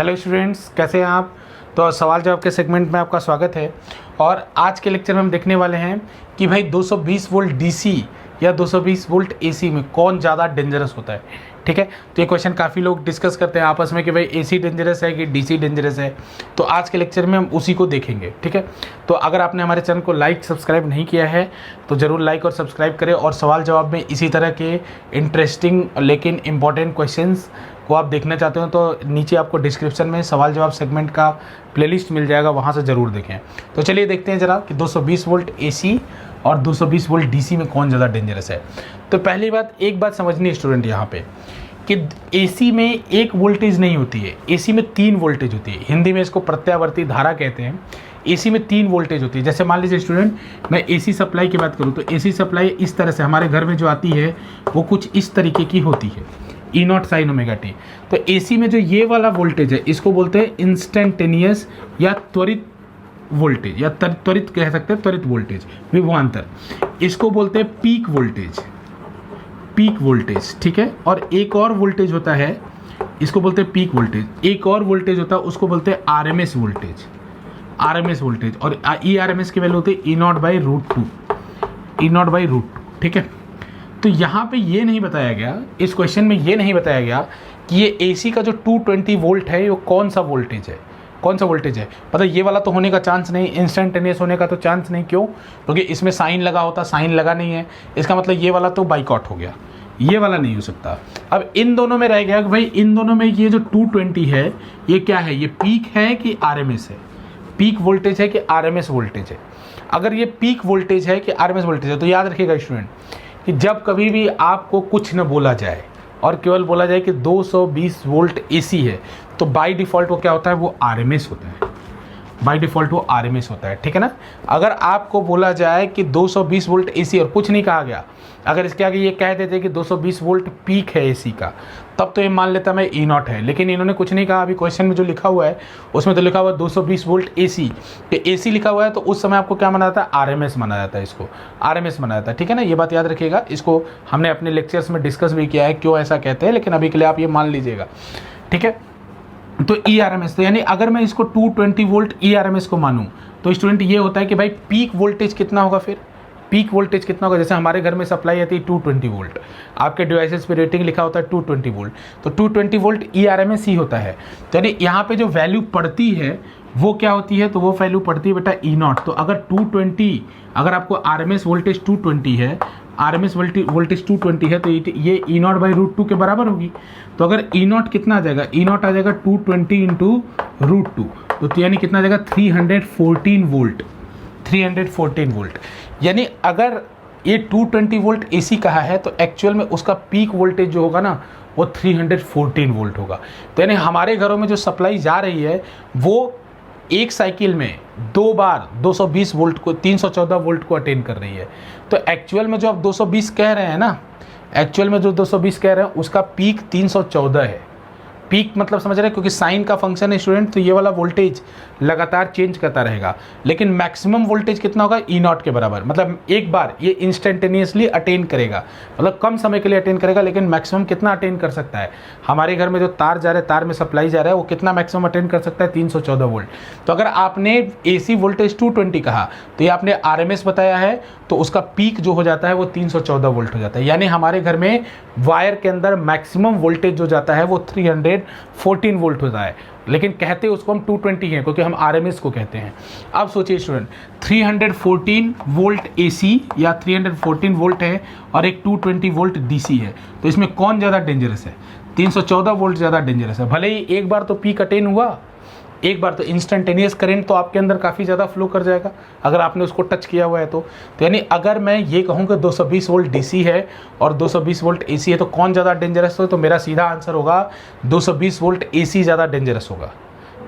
Hello students, कैसे हैं आप। तो सवाल जवाब के सेगमेंट में आपका स्वागत है। और आज के लेक्चर में हम देखने वाले हैं कि भाई 220 वोल्ट डीसी या 220 वोल्ट एसी में कौन ज़्यादा डेंजरस होता है। ठीक है, तो ये क्वेश्चन काफ़ी लोग डिस्कस करते हैं आपस में कि भाई एसी डेंजरस है कि डीसी डेंजरस है। तो आज के लेक्चर में हम उसी को देखेंगे। ठीक है, तो अगर आपने हमारे चैनल को लाइक सब्सक्राइब नहीं किया है तो ज़रूर लाइक और सब्सक्राइब करें। और सवाल जवाब में इसी तरह के इंटरेस्टिंग लेकिन इंपॉर्टेंट क्वेश्चंस को आप देखना चाहते हो तो नीचे आपको डिस्क्रिप्शन में सवाल जवाब सेगमेंट का प्लेलिस्ट मिल जाएगा, वहाँ से ज़रूर देखें। तो चलिए देखते हैं ज़रा कि 220 वोल्ट एसी और 220 वोल्ट डीसी में कौन ज़्यादा डेंजरस है। तो पहली बात, एक बात समझनी है स्टूडेंट यहाँ पे कि एसी में एक वोल्टेज नहीं होती है, एसी में 3 वोल्टेज होती है। हिंदी में इसको प्रत्यावर्ती धारा कहते हैं। एसी में 3 वोल्टेज होती है। जैसे मान लीजिए स्टूडेंट, मैं एसी सप्लाई की बात करूँ तो एसी सप्लाई इस तरह से हमारे घर में जो आती है वो कुछ इस तरीके की होती है, E not sine omega T. तो एसी में जो ये वाला वोल्टेज है इसको बोलते हैं इंस्टेंटेनियस या त्वरित वोल्टेज, या त्वरित कह सकते हैं, त्वरित वोल्टेज, विभवांतर। इसको बोलते हैं पीक वोल्टेज, पीक वोल्टेज। ठीक है, और एक और वोल्टेज होता है, इसको बोलते हैं पीक वोल्टेज। एक और वोल्टेज होता है उसको बोलते हैं आरएमएस वोल्टेज, आरएमएस वोल्टेज। और ई आरएमएस की वैल्यू होती है E naught by root two, E naught by root two. ठीक है, तो यहाँ पे ये नहीं बताया गया, इस क्वेश्चन में ये नहीं बताया गया कि ये एसी का जो 220 वोल्ट है वो कौन सा वोल्टेज है, कौन सा वोल्टेज है। पता ये वाला तो होने का चांस नहीं, इंस्टेंटेनियस होने का तो चांस नहीं। क्यों? क्योंकि इसमें साइन लगा होता, साइन लगा नहीं है, इसका मतलब ये वाला तो बाइकआउट हो गया, ये वाला नहीं हो सकता। अब इन दोनों में रह गया कि भाई इन दोनों में ये जो 220 है ये क्या है, ये पीक है कि आरएमएस है, पीक वोल्टेज है कि आरएमएस वोल्टेज है। अगर ये पीक वोल्टेज है कि आरएमएस वोल्टेज है तो याद रखिएगा स्टूडेंट कि जब कभी भी आपको कुछ न बोला जाए और केवल बोला जाए कि 220 वोल्ट एसी है तो बाय डिफ़ॉल्ट वो क्या होता है, वो आरएमएस होता है, बाय डिफ़ॉल्ट वो आरएमएस होता है। ठीक है ना। अगर आपको बोला जाए कि 220 वोल्ट एसी और कुछ नहीं कहा गया, अगर इसके आगे ये कह देते कि 220 वोल्ट पीक है एसी का, तब तो ये मान लेता मैं ई नॉट है। लेकिन इन्होंने कुछ नहीं कहा। अभी क्वेश्चन में जो लिखा हुआ है उसमें तो लिखा हुआ है 220 वोल्ट एसी, तो एसी लिखा हुआ है तो उस समय आपको क्या माना जाता है, आरएमएस माना जाता है, इसको आरएमएस माना जाता है। ठीक है ना, ये बात याद रखिएगा। इसको हमने अपने लेक्चर्स में डिस्कस भी किया है क्यों ऐसा कहते हैं, लेकिन अभी के लिए आप ये मान लीजिएगा। ठीक है, तो ई आरएमएस, तो यानी अगर मैं इसको 220 वोल्ट ई आरएमएस को मानूं तो स्टूडेंट ये होता है कि भाई पीक वोल्टेज कितना होगा, फिर पीक वोल्टेज कितना होगा। जैसे हमारे घर में सप्लाई आती है 220 वोल्ट, आपके डिवाइसेस पे रेटिंग लिखा होता है 220 वोल्ट, तो 220 वोल्ट ई आरएमएस ही होता है। तो यानी यहाँ पे जो वैल्यू पड़ती है वो क्या होती है, तो वो वैल्यू पड़ती है बेटा ई नॉट। तो अगर 220, अगर आपको आरएमएस वोल्टेज 220 है, आरएमएस वोल्टेज 220 है तो ये ई नॉट बाई रूट टू के बराबर होगी। तो अगर ई नॉट कितना आ जाएगा, ई नॉट आ जाएगा 220 इंटू रूट टू, तो यानी कितना आ जाएगा 314 वोल्ट, 314 वोल्ट। यानी अगर ये 220 वोल्ट एसी कहा है तो एक्चुअल में उसका पीक वोल्टेज जो होगा ना वो 314 वोल्ट होगा। तो यानी हमारे घरों में जो सप्लाई जा रही है वो एक साइकिल में 2 बार 220 वोल्ट को 314 वोल्ट को अटेन कर रही है। तो एक्चुअल में जो आप 220 कह रहे हैं ना, एक्चुअल में जो 220 कह रहे हैं उसका पीक 314 है। पीक मतलब समझ रहे हैं, क्योंकि साइन का फंक्शन है स्टूडेंट, तो ये वाला वोल्टेज लगातार चेंज करता रहेगा। लेकिन मैक्सिमम वोल्टेज कितना होगा, ई नॉट के बराबर। मतलब एक बार ये इंस्टेंटेनियसली अटेन करेगा, मतलब कम समय के लिए अटेन करेगा, लेकिन मैक्सिमम कितना अटेन कर सकता है। हमारे घर में जो तार जा रहा है, तार में सप्लाई जा रहा है, वो कितना मैक्सिमम अटेन कर सकता है, 314 वोल्ट। तो अगर आपने एसी वोल्टेज 220 कहा तो ये आपने आरएमएस बताया है, तो उसका पीक जो हो जाता है वो 314 वोल्ट हो जाता है। यानी हमारे घर में वायर के अंदर मैक्सिमम वोल्टेज जो जाता है वो 314 वोल्ट होता है, लेकिन कहते उसको हम 220 हैं क्योंकि हम आरएमएस को कहते हैं। अब सोचिए स्टूडेंट, 314 वोल्ट एसी या 314 वोल्ट है और एक 220 वोल्ट डीसी है, तो इसमें कौन ज़्यादा डेंजरस है, 314 वोल्ट ज़्यादा डेंजरस है। भले ही एक बार तो पीक अटेन हुआ, एक बार तो इंस्टेंटेनियस करंट तो आपके अंदर काफ़ी ज़्यादा फ्लो कर जाएगा अगर आपने उसको टच किया हुआ है तो यानी अगर मैं ये कहूँ कि 220 वोल्ट डीसी है और 220 वोल्ट एसी है तो कौन ज़्यादा डेंजरस हो, तो मेरा सीधा आंसर होगा 220 वोल्ट एसी ज़्यादा डेंजरस होगा।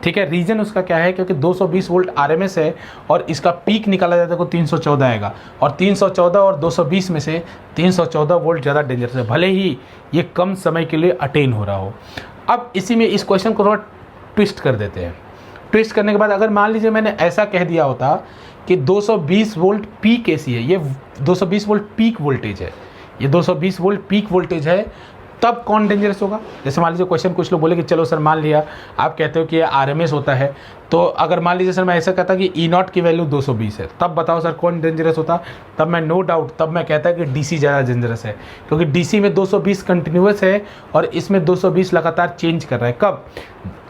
ठीक है, रीज़न उसका क्या है, क्योंकि 220 वोल्ट आरएमएस है और इसका पीक निकाला जाता है तो 314 आएगा, और 314 और 220 में से 314 वोल्ट ज़्यादा डेंजरस है, भले ही ये कम समय के लिए अटेन हो रहा हो। अब इसी में इस क्वेश्चन को थोड़ा ट्विस्ट कर देते हैं। ट्विस्ट करने के बाद अगर मान लीजिए मैंने ऐसा कह दिया होता कि 220 वोल्ट पीक एसी है, ये 220 वोल्ट पीक वोल्टेज है, ये 220 वोल्ट पीक वोल्टेज है, तब कौन डेंजरस होगा? जैसे मान लीजिए क्वेश्चन कुछ लोग बोले कि चलो सर मान लिया आप कहते हो कि ये आरएमएस होता है, तो अगर मान लीजिए सर मैं ऐसा कहता कि ई नॉट की वैल्यू 220 है, तब बताओ सर कौन डेंजरस होता? तब मैं नो डाउट तब मैं कहता कि डीसी ज़्यादा डेंजरस है, क्योंकि डीसी में 220 कंटिन्यूस है और इसमें 220 लगातार चेंज कर रहा है। कब?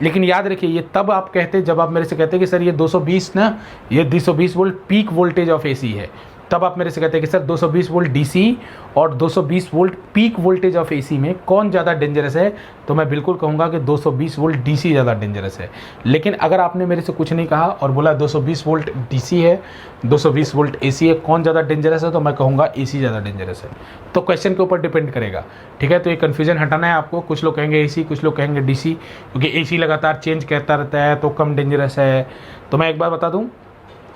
लेकिन याद रखिए ये तब आप कहते जब आप मेरे से कहते कि सर ये 220 ना, ये 220 volt peak voltage of AC है, तब आप मेरे से कहते हैं कि सर 220 वोल्ट डीसी और 220 volt peak voltage of AC में कौन ज़्यादा डेंजरस है? तो मैं बिल्कुल कहूँगा कि 220 वोल्ट डीसी ज़्यादा डेंजरस है। लेकिन अगर आपने मेरे से कुछ नहीं कहा और बोला 220 वोल्ट डीसी है, 220 वोल्ट एसी है, कौन ज़्यादा डेंजरस है? तो मैं कहूँगा एसी ज़्यादा डेंजरस है। तो क्वेश्चन के ऊपर डिपेंड करेगा, ठीक है। तो ये कन्फ्यूजन हटाना है आपको। कुछ लोग कहेंगे एसी, कुछ लोग कहेंगे डीसी, क्योंकि एसी लगातार चेंज करता रहता है तो कम डेंजरस है। तो मैं एक बार बता दूँ,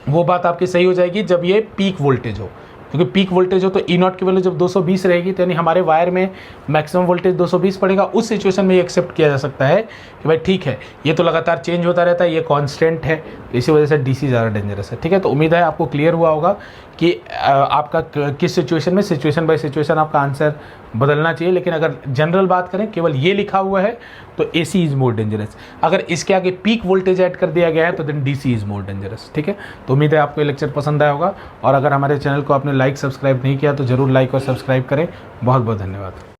वो बात आपकी सही हो जाएगी जब ये पीक वोल्टेज हो, क्योंकि पीक वोल्टेज हो तो ई नॉट की वैल्यू जब 220 रहेगी तो यानी हमारे वायर में मैक्सिमम वोल्टेज 220 पड़ेगा। उस सिचुएशन में ये एक्सेप्ट किया जा सकता है कि भाई ठीक है ये तो लगातार चेंज होता रहता है, ये कांस्टेंट है, इसी वजह से डीसी ज़्यादा डेंजरस है, ठीक है। तो उम्मीद है आपको क्लियर हुआ होगा कि आपका किस सिचुएशन में, सिचुएशन बाय सिचुएशन आपका आंसर बदलना चाहिए। लेकिन अगर जनरल बात करें, केवल ये लिखा हुआ है तो एसी इज़ मोर डेंजरस। अगर इसके आगे पीक वोल्टेज ऐड कर दिया गया है तो then DC is more dangerous, ठीक है। तो उम्मीद है आपको ये लेक्चर पसंद आया होगा, और अगर हमारे चैनल को आपने लाइक सब्सक्राइब नहीं किया तो ज़रूर लाइक और सब्सक्राइब करें। बहुत बहुत धन्यवाद।